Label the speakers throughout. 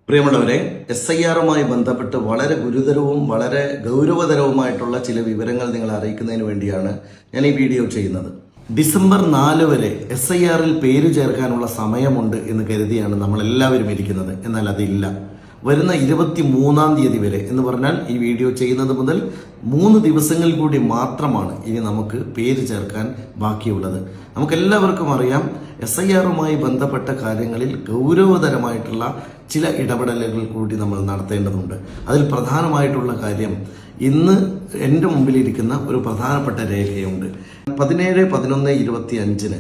Speaker 1: പ്രിയമുള്ളവരെ, SIR-മായി ബന്ധപ്പെട്ട് വളരെ ഗുരുതരവും വളരെ ഗൗരവതരവുമായിട്ടുള്ള ചില വിവരങ്ങൾ നിങ്ങളെ അറിയിക്കുന്നതിന് വേണ്ടിയാണ് ഞാൻ ഈ വീഡിയോ ചെയ്യുന്നത്. ഡിസംബർ 4 വരെ SIR-ൽ പേര് ചേർക്കാനുള്ള സമയമുണ്ട് എന്ന് കരുതിയാണ് നമ്മളെല്ലാവരും ഇരിക്കുന്നത്. എന്നാൽ അതില്ല. വരുന്ന 23-ാം തീയതി വരെ എന്ന് പറഞ്ഞാൽ ഈ വീഡിയോ ചെയ്യുന്നത് മുതൽ 3 ദിവസങ്ങൾ കൂടി മാത്രമാണ് ഇനി നമുക്ക് പേര് ചേർക്കാൻ ബാക്കിയുള്ളത്. നമുക്കെല്ലാവർക്കും അറിയാം, SIR-മായി ബന്ധപ്പെട്ട കാര്യങ്ങളിൽ ഗൗരവതരമായിട്ടുള്ള ചില ഇടപെടലുകൾ കൂടി നമ്മൾ നടത്തേണ്ടതുണ്ട്. അതിൽ പ്രധാനമായിട്ടുള്ള കാര്യം, ഇന്ന് എൻ്റെ മുമ്പിലിരിക്കുന്ന ഒരു പ്രധാനപ്പെട്ട രേഖയുണ്ട്. 17/11/25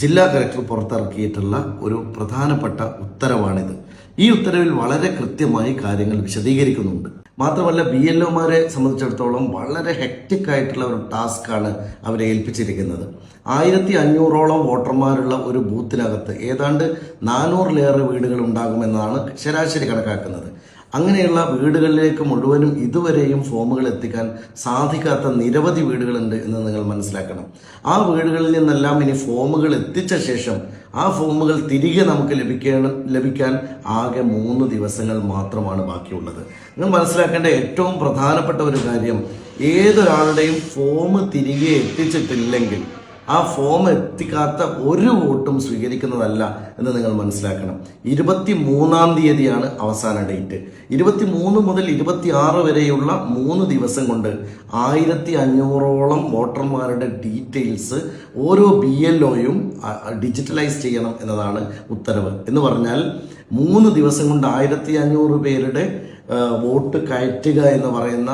Speaker 1: ജില്ലാ കലക്ടർ പുറത്തിറക്കിയിട്ടുള്ള ഒരു പ്രധാനപ്പെട്ട ഉത്തരവാണിത്. ഈ ഉത്തരവിൽ വളരെ കൃത്യമായി കാര്യങ്ങൾ വിശദീകരിക്കുന്നുണ്ട്. മാത്രമല്ല, BLOമാരെ സംബന്ധിച്ചിടത്തോളം വളരെ ഹെക്റ്റിക് ആയിട്ടുള്ള ഒരു ടാസ്ക്കാണ് അവരെ ഏൽപ്പിച്ചിരിക്കുന്നത്. 1500ഓളം വോട്ടർമാരുള്ള ഒരു ബൂത്തിനകത്ത് ഏതാണ്ട് 400-ലേറെ വീടുകൾ ഉണ്ടാകുമെന്നാണ് ശരാശരി കണക്കാക്കുന്നത്. അങ്ങനെയുള്ള വീടുകളിലേക്ക് മുഴുവനും ഇതുവരെയും ഫോമുകൾ എത്തിക്കാൻ സാധിക്കാത്ത നിരവധി വീടുകളുണ്ട് എന്ന് നിങ്ങൾ മനസ്സിലാക്കണം. ആ വീടുകളിൽ നിന്നെല്ലാം ഇനി ഫോമുകൾ എത്തിച്ച ശേഷം ആ ഫോമുകൾ തിരികെ നമുക്ക് ലഭിക്കാൻ ആകെ 3 ദിവസങ്ങൾ മാത്രമാണ് ബാക്കിയുള്ളത്. നിങ്ങൾ മനസ്സിലാക്കേണ്ട ഏറ്റവും പ്രധാനപ്പെട്ട ഒരു കാര്യം, ഏതൊരാളുടെയും ഫോം തിരികെ എത്തിച്ചിട്ടില്ലെങ്കിൽ ആ ഫോം എത്തിക്കാത്ത ഒരു വോട്ടും സ്വീകരിക്കുന്നതല്ല എന്ന് നിങ്ങൾ മനസ്സിലാക്കണം. 23-ാം തീയതിയാണ് അവസാന ഡേറ്റ്. 23 മുതൽ 26 വരെയുള്ള 3 ദിവസം കൊണ്ട് 1500ഓളം വോട്ടർമാരുടെ ഡീറ്റെയിൽസ് ഓരോ BLOയും ഡിജിറ്റലൈസ് ചെയ്യണം എന്നതാണ് ഉത്തരവ്. എന്ന് പറഞ്ഞാൽ 3 ദിവസം കൊണ്ട് 1500 പേരുടെ വോട്ട് കയറ്റുക എന്ന് പറയുന്ന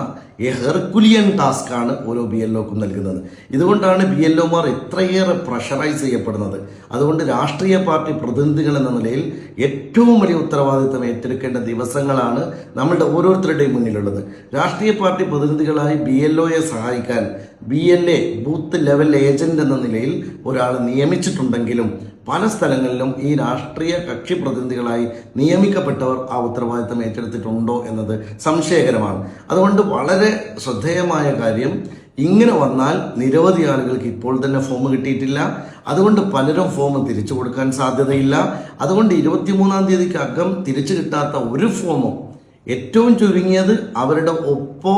Speaker 1: ഹെർക്കുലിയൻ ടാസ്ക്കാണ് ഓരോ BLOക്കും നൽകുന്നത്. ഇതുകൊണ്ടാണ് BLOമാർ എത്രയേറെ പ്രഷറൈസ് ചെയ്യപ്പെടുന്നത്. അതുകൊണ്ട് രാഷ്ട്രീയ പാർട്ടി പ്രതിനിധികൾ എന്ന നിലയിൽ ഏറ്റവും വലിയ ഉത്തരവാദിത്തം ഏറ്റെടുക്കേണ്ട ദിവസങ്ങളാണ് നമ്മളുടെ ഓരോരുത്തരുടെയും മുന്നിലുള്ളത്. രാഷ്ട്രീയ പാർട്ടി പ്രതിനിധികളായി BLOയെ സഹായിക്കാൻ BLA ബൂത്ത് ലെവൽ ഏജന്റ് എന്ന നിലയിൽ ഒരാൾ നിയമിച്ചിട്ടുണ്ടെങ്കിലും പല സ്ഥലങ്ങളിലും ഈ രാഷ്ട്രീയ കക്ഷി പ്രതിനിധികളായി നിയമിക്കപ്പെട്ടവർ ആ ഉത്തരവാദിത്തം ഏറ്റെടുത്തിട്ടുണ്ടോ എന്നത് സംശയകരമാണ്. അതുകൊണ്ട് വളരെ ശ്രദ്ധേയമായ കാര്യം, ഇങ്ങനെ വന്നാൽ നിരവധി ആളുകൾക്ക് ഇപ്പോൾ തന്നെ ഫോം കിട്ടിയിട്ടില്ല. അതുകൊണ്ട് പലരും ഫോം തിരിച്ചു കൊടുക്കാൻ സാധ്യതയില്ല. അതുകൊണ്ട് 23-ാം തീയതിക്കകം തിരിച്ചു കിട്ടാത്ത ഒരു ഫോമും, ഏറ്റവും ചുരുങ്ങിയത് അവരുടെ ഒപ്പോ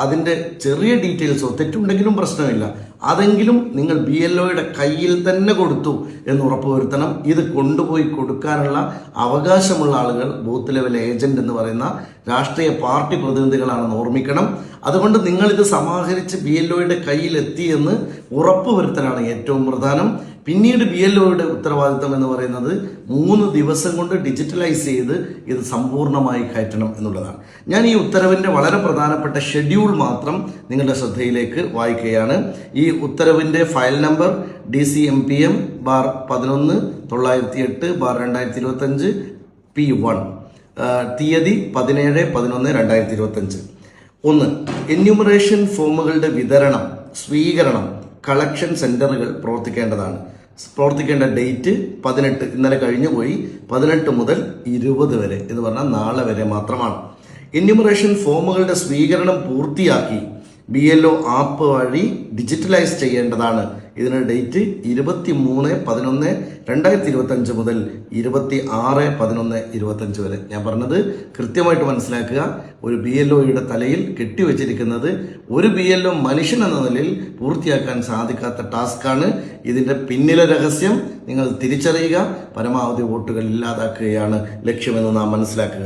Speaker 1: അതിൻ്റെ ചെറിയ ഡീറ്റെയിൽസോ തെറ്റുണ്ടെങ്കിലും പ്രശ്നമില്ല, അതെങ്കിലും നിങ്ങൾ BLOയുടെ കയ്യിൽ തന്നെ കൊടുത്തു എന്ന് ഉറപ്പുവരുത്തണം. ഇത് കൊണ്ടുപോയി കൊടുക്കാനുള്ള അവകാശമുള്ള ആളുകൾ ബൂത്ത് ലെവൽ ഏജന്റ് എന്ന് പറയുന്ന രാഷ്ട്രീയ പാർട്ടി പ്രതിനിധികളാണെന്ന് ഓർമ്മിക്കണം. അതുകൊണ്ട് നിങ്ങളിത് സമാഹരിച്ച് BLOയുടെ കയ്യിൽ എത്തിയെന്ന് ഉറപ്പുവരുത്തലാണ് ഏറ്റവും പ്രധാനം. പിന്നീട് BLOയുടെ ഉത്തരവാദിത്തം എന്ന് പറയുന്നത് 3 ദിവസം കൊണ്ട് ഡിജിറ്റലൈസ് ചെയ്ത് ഇത് സമ്പൂർണ്ണമായി കയറ്റണം എന്നുള്ളതാണ്. ഞാൻ ഈ ഉത്തരവിൻ്റെ വളരെ പ്രധാനപ്പെട്ട ഷെഡ്യൂൾ മാത്രം നിങ്ങളുടെ ശ്രദ്ധയിലേക്ക് വായിക്കുകയാണ്. ഈ ഉത്തരവിൻ്റെ ഫയൽ നമ്പർ DCMPM/11/908/2025 P1, തീയതി 17/11/2025. 1. എന്യൂമറേഷൻ ഫോമുകളുടെ വിതരണം, സ്വീകരണം, കളക്ഷൻ സെന്ററുകൾ പ്രവർത്തിക്കേണ്ട ഡേറ്റ് 18, ഇന്നലെ കഴിഞ്ഞു പോയി. 18 മുതൽ 20 വരെ എന്ന് പറഞ്ഞാൽ നാളെ വരെ മാത്രമാണ്. എന്യൂമറേഷൻ ഫോമുകളുടെ സ്വീകരണം പൂർത്തിയാക്കി BLO ആപ്പ് വഴി ഡിജിറ്റലൈസ് ചെയ്യേണ്ടതാണ്. ഇതിന് ഡേറ്റ് 23/11/2025 മുതൽ 26/11/25 വരെ. ഞാൻ പറഞ്ഞത് കൃത്യമായിട്ട് മനസ്സിലാക്കുക. ഒരു BLOയുടെ തലയിൽ കെട്ടിവെച്ചിരിക്കുന്നത് ഒരു BLO മനുഷ്യൻ എന്ന നിലയിൽ പൂർത്തിയാക്കാൻ സാധിക്കാത്ത ടാസ്ക്കാണ്. ഇതിൻ്റെ പിന്നിലെ രഹസ്യം നിങ്ങൾ തിരിച്ചറിയുക. പരമാവധി വോട്ടുകൾ ഇല്ലാതാക്കുകയാണ് ലക്ഷ്യമെന്ന് നാം മനസ്സിലാക്കുക.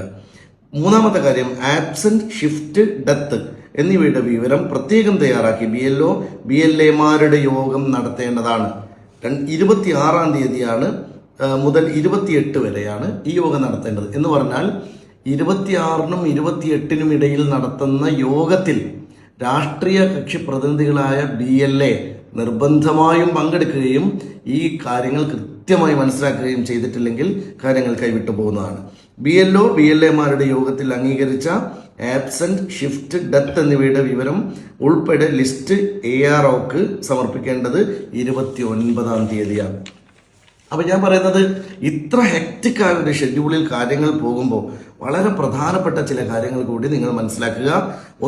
Speaker 1: 3-ാമത്തെ കാര്യം, ആബ്സെന്റ്, ഷിഫ്റ്റ്, ഡെത്ത് എന്നിവയുടെ വിവരം പ്രത്യേകം തയ്യാറാക്കി BLAമാരുടെ യോഗം നടത്തേണ്ടതാണ്. 26-ാം തീയതിയാണ് മുതൽ 28 വരെയാണ് ഈ യോഗം നടത്തേണ്ടത്. എന്ന് പറഞ്ഞാൽ 26-നും 28-നും ഇടയിൽ നടത്തുന്ന യോഗത്തിൽ രാഷ്ട്രീയ കക്ഷി പ്രതിനിധികളായ BLA നിർബന്ധമായും പങ്കെടുക്കുകയും ഈ കാര്യങ്ങൾ കൃത്യമായി മനസ്സിലാക്കുകയും ചെയ്തിട്ടില്ലെങ്കിൽ കാര്യങ്ങൾ കൈവിട്ടു പോകുന്നതാണ്. BLAമാരുടെ യോഗത്തിൽ അംഗീകരിച്ച ആബ്സെന്റ്, ഷിഫ്റ്റ്, ഡെത്ത് എന്നിവയുടെ വിവരം ഉൾപ്പെടെ ലിസ്റ്റ് AROക്ക് സമർപ്പിക്കേണ്ടത് 29-ാം തീയതിയാണ്. അപ്പം ഞാൻ പറയുന്നത്, ഇത്ര ഹെക്റ്റിക്കായ ഒരു ഷെഡ്യൂളിൽ കാര്യങ്ങൾ പോകുമ്പോൾ വളരെ പ്രധാനപ്പെട്ട ചില കാര്യങ്ങൾ കൂടി നിങ്ങൾ മനസ്സിലാക്കുക.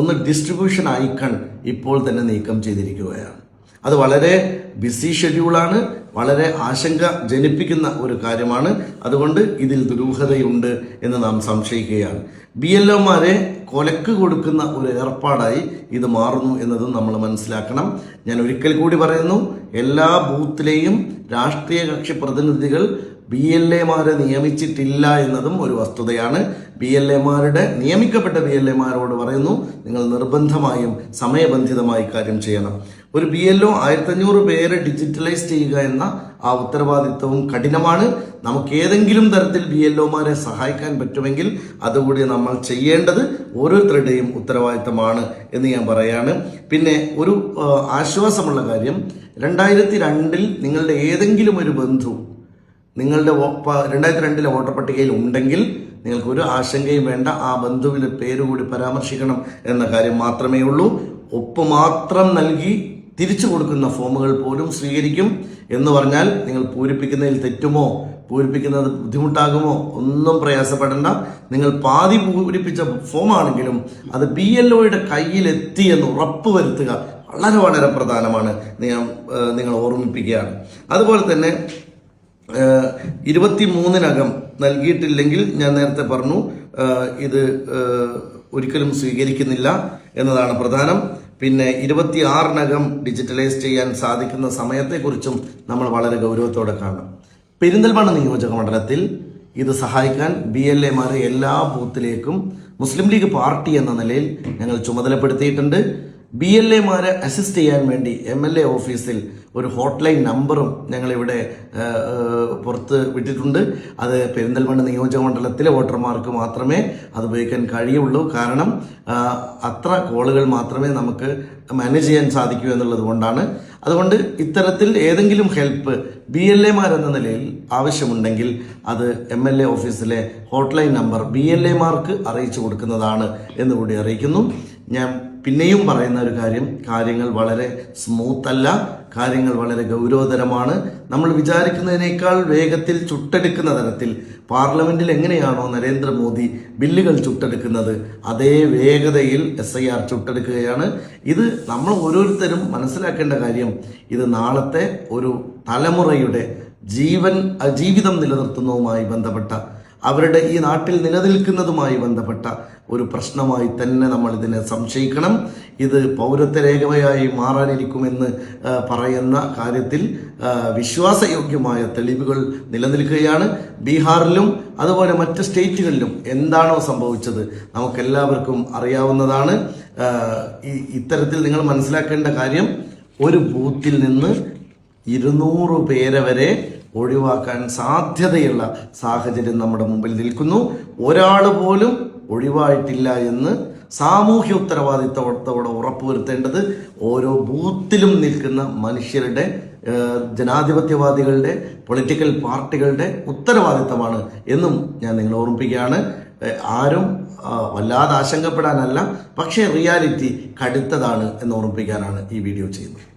Speaker 1: ഒന്ന്, ഡിസ്ട്രിബ്യൂഷൻ ഐക്കൺ ഇപ്പോൾ തന്നെ നീക്കം ചെയ്തിരിക്കുകയാണ്. അത് വളരെ ബിസി ഷെഡ്യൂളാണ്. വളരെ ആശങ്ക ജനിപ്പിക്കുന്ന ഒരു കാര്യമാണ്. അതുകൊണ്ട് ഇതിൽ ദുരൂഹതയുണ്ട് എന്ന് നാം സംശയിക്കുകയാണ്. BLOമാരെ കൊലക്ക് കൊടുക്കുന്ന ഒരു ഏർപ്പാടായി ഇത് മാറുന്നു എന്നതും നമ്മൾ മനസ്സിലാക്കണം. ഞാൻ ഒരിക്കൽ കൂടി പറയുന്നു, എല്ലാ ബൂത്തിലെയും രാഷ്ട്രീയ കക്ഷി പ്രതിനിധികൾ BLAമാരെ നിയമിച്ചിട്ടില്ല എന്നതും ഒരു വസ്തുതയാണ്. നിയമിക്കപ്പെട്ട BLAമാരോട് പറയുന്നു, നിങ്ങൾ നിർബന്ധമായും സമയബന്ധിതമായി കാര്യം ചെയ്യണം. ഒരു BLO 1500 പേരെ ഡിജിറ്റലൈസ് ചെയ്യുക എന്ന ആ ഉത്തരവാദിത്വവും കഠിനമാണ്. നമുക്ക് ഏതെങ്കിലും തരത്തിൽ BLOമാരെ സഹായിക്കാൻ പറ്റുമെങ്കിൽ അതുകൂടി നമ്മൾ ചെയ്യേണ്ടത് ഓരോരുത്തരുടെയും ഉത്തരവാദിത്തമാണ് എന്ന് ഞാൻ പറയാണ്. പിന്നെ ഒരു ആശ്വാസമുള്ള കാര്യം, 2002 നിങ്ങളുടെ ഏതെങ്കിലും ഒരു ബന്ധു നിങ്ങളുടെ 2002 വോട്ടർ പട്ടികയിൽ ഉണ്ടെങ്കിൽ നിങ്ങൾക്ക് ഒരു ആശങ്കയും വേണ്ട. ആ ബന്ധുവിന്റെ പേര് കൂടി പരാമർശിക്കണം എന്ന കാര്യം മാത്രമേ ഉള്ളൂ. ഒപ്പ് മാത്രം നൽകി തിരിച്ചു കൊടുക്കുന്ന ഫോമുകൾ പോലും സ്വീകരിക്കും എന്ന് പറഞ്ഞാൽ നിങ്ങൾ പൂരിപ്പിക്കുന്നതിൽ തെറ്റുമോ, പൂരിപ്പിക്കുന്നത് ബുദ്ധിമുട്ടാകുമോ ഒന്നും പ്രയാസപ്പെടേണ്ട. നിങ്ങൾ പാതി പൂരിപ്പിച്ച ഫോമാണെങ്കിലും അത് BLOയുടെ കയ്യിലെത്തി എന്ന് ഉറപ്പുവരുത്തുക വളരെ വളരെ പ്രധാനമാണ്. നിങ്ങൾ ഓർമ്മിപ്പിക്കുകയാണ്. അതുപോലെ തന്നെ 23-നകം നൽകിയിട്ടില്ലെങ്കിൽ ഞാൻ നേരത്തെ പറഞ്ഞു ഇത് ഒരിക്കലും സ്വീകരിക്കുന്നില്ല എന്നതാണ് പ്രധാനം. പിന്നെ 26-നകം ഡിജിറ്റലൈസ് ചെയ്യാൻ സാധിക്കുന്ന സമയത്തെക്കുറിച്ചും നമ്മൾ വളരെ ഗൗരവത്തോടെ കാണണം. പെരിന്തൽമണ്ണ നിയോജക മണ്ഡലത്തിൽ ഇത് സഹായിക്കാൻ BLAമാരെ എല്ലാ ബൂത്തിലേക്കും മുസ്ലിം ലീഗ് പാർട്ടി എന്ന നിലയിൽ ഞങ്ങൾ ചുമതലപ്പെടുത്തിയിട്ടുണ്ട്. BLAമാരെ അസിസ്റ്റ് ചെയ്യാൻ വേണ്ടി MLA ഓഫീസിൽ ഒരു ഹോട്ട്ലൈൻ നമ്പറും ഞങ്ങളിവിടെ പുറത്ത് വിട്ടിട്ടുണ്ട്. അത് പെരിന്തൽമണ്ണ നിയോജക മണ്ഡലത്തിലെ വോട്ടർമാർക്ക് മാത്രമേ അത് ഉപയോഗിക്കാൻ കഴിയുള്ളൂ. കാരണം അത്ര കോളുകൾ മാത്രമേ നമുക്ക് മാനേജ് ചെയ്യാൻ സാധിക്കൂ എന്നുള്ളത് കൊണ്ടാണ്. അതുകൊണ്ട് ഇത്തരത്തിൽ ഏതെങ്കിലും ഹെൽപ്പ് BLAമാരെന്ന നിലയിൽ ആവശ്യമുണ്ടെങ്കിൽ അത് MLA ഓഫീസിലെ ഹോട്ട്ലൈൻ നമ്പർ BLAമാർക്ക് അറിയിച്ചു കൊടുക്കുന്നതാണ് എന്നുകൂടി അറിയിക്കുന്നു. ഞാൻ പിന്നെയും പറയുന്ന ഒരു കാര്യം, കാര്യങ്ങൾ വളരെ സ്മൂത്ത് അല്ല, കാര്യങ്ങൾ വളരെ ഗൗരവതരമാണ്. നമ്മൾ വിചാരിക്കുന്നതിനേക്കാൾ വേഗത്തിൽ ചുട്ടെടുക്കുന്ന തരത്തിൽ പാർലമെന്റിൽ എങ്ങനെയാണോ നരേന്ദ്രമോദി ബില്ലുകൾ ചുട്ടെടുക്കുന്നത് അതേ വേഗതയിൽ SIR ചുട്ടെടുക്കുകയാണ്. ഇത് നമ്മൾ ഓരോരുത്തരും മനസ്സിലാക്കേണ്ട കാര്യം, ഇത് നാളത്തെ ഒരു തലമുറയുടെ ജീവിതം നിലനിർത്തുന്നതുമായി ബന്ധപ്പെട്ട, അവരുടെ ഈ നാട്ടിൽ നിലനിൽക്കുന്നതുമായി ബന്ധപ്പെട്ട ഒരു പ്രശ്നമായി തന്നെ നമ്മൾ ഇതിനെ സംശയിക്കണം. ഇത് പൗരത്വ രേഖയായി മാറാനിരിക്കുമെന്ന് പറയുന്ന കാര്യത്തിൽ വിശ്വാസയോഗ്യമായ തെളിവുകൾ നിലനിൽക്കുകയാണ്. ബീഹാറിലും അതുപോലെ മറ്റ് സ്റ്റേറ്റുകളിലും എന്താണോ സംഭവിച്ചത് നമുക്കെല്ലാവർക്കും അറിയാവുന്നതാണ്. ഇത്തരത്തിൽ നിങ്ങൾ മനസ്സിലാക്കേണ്ട കാര്യം, ഒരു ബൂത്തിൽ നിന്ന് 200 പേരെ വരെ ഒഴിവാക്കാൻ സാധ്യതയുള്ള സാഹചര്യം നമ്മുടെ മുമ്പിൽ നിൽക്കുന്നു. ഒരാൾ പോലും ഒഴിവായിട്ടില്ല എന്ന് സാമൂഹ്യ ഉത്തരവാദിത്തത്തോടെ ഉറപ്പുവരുത്തേണ്ടത് ഓരോ ബൂത്തിലും നിൽക്കുന്ന മനുഷ്യരുടെ, ജനാധിപത്യവാദികളുടെ, പൊളിറ്റിക്കൽ പാർട്ടികളുടെ ഉത്തരവാദിത്തമാണ് എന്നും ഞാൻ നിങ്ങളെ ഓർമ്മിപ്പിക്കുകയാണ്. ആരും വല്ലാതെ ആശങ്കപ്പെടാനല്ല, പക്ഷേ റിയാലിറ്റി കടുത്തതാണ് എന്ന് ഓർമ്മിപ്പിക്കാനാണ് ഈ വീഡിയോ ചെയ്യുന്നത്.